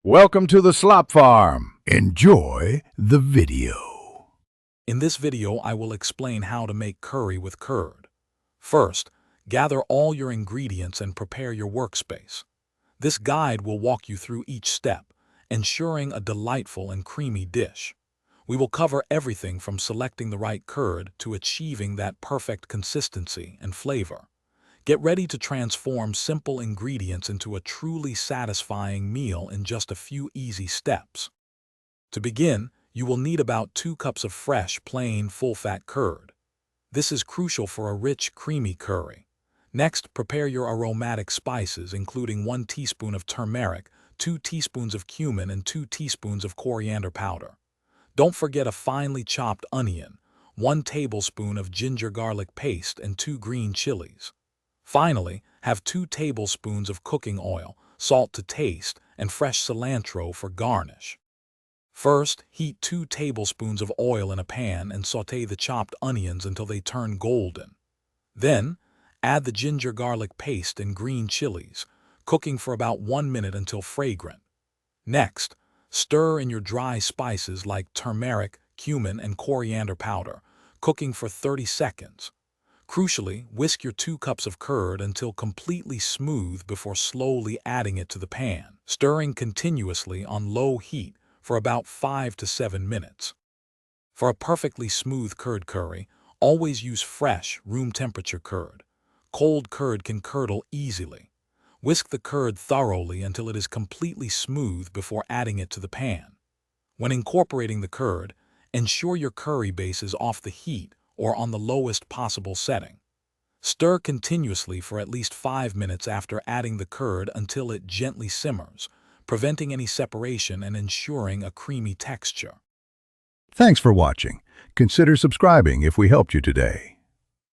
Welcome to the Slop Farm. Enjoy the video. In this video, I will explain how to make curry with curd. First, gather all your ingredients and prepare your workspace. This guide will walk you through each step, ensuring a delightful and creamy dish. We will cover everything from selecting the right curd to achieving that perfect consistency and flavor. Get ready to transform simple ingredients into a truly satisfying meal in just a few easy steps. To begin, you will need about 2 cups of fresh, plain, full-fat curd. This is crucial for a rich, creamy curry. Next, prepare your aromatic spices, including 1 teaspoon of turmeric, 2 teaspoons of cumin, and 2 teaspoons of coriander powder. Don't forget a finely chopped onion, 1 tablespoon of ginger garlic paste, and 2 green chilies. Finally, have 2 tablespoons of cooking oil, salt to taste, and fresh cilantro for garnish. First, heat 2 tablespoons of oil in a pan and sauté the chopped onions until they turn golden. Then, add the ginger garlic paste and green chilies, cooking for about 1 minute until fragrant. Next, stir in your dry spices like turmeric, cumin, and coriander powder, cooking for 30 seconds. Crucially, whisk your 2 cups of curd until completely smooth before slowly adding it to the pan, stirring continuously on low heat for about 5 to 7 minutes. For a perfectly smooth curd curry, always use fresh, room-temperature curd. Cold curd can curdle easily. Whisk the curd thoroughly until it is completely smooth before adding it to the pan. When incorporating the curd, ensure your curry base is off the heat or on the lowest possible setting. Stir continuously for at least 5 minutes after adding the curd until it gently simmers, preventing any separation and ensuring a creamy texture. Thanks for watching. Consider subscribing if we helped you today.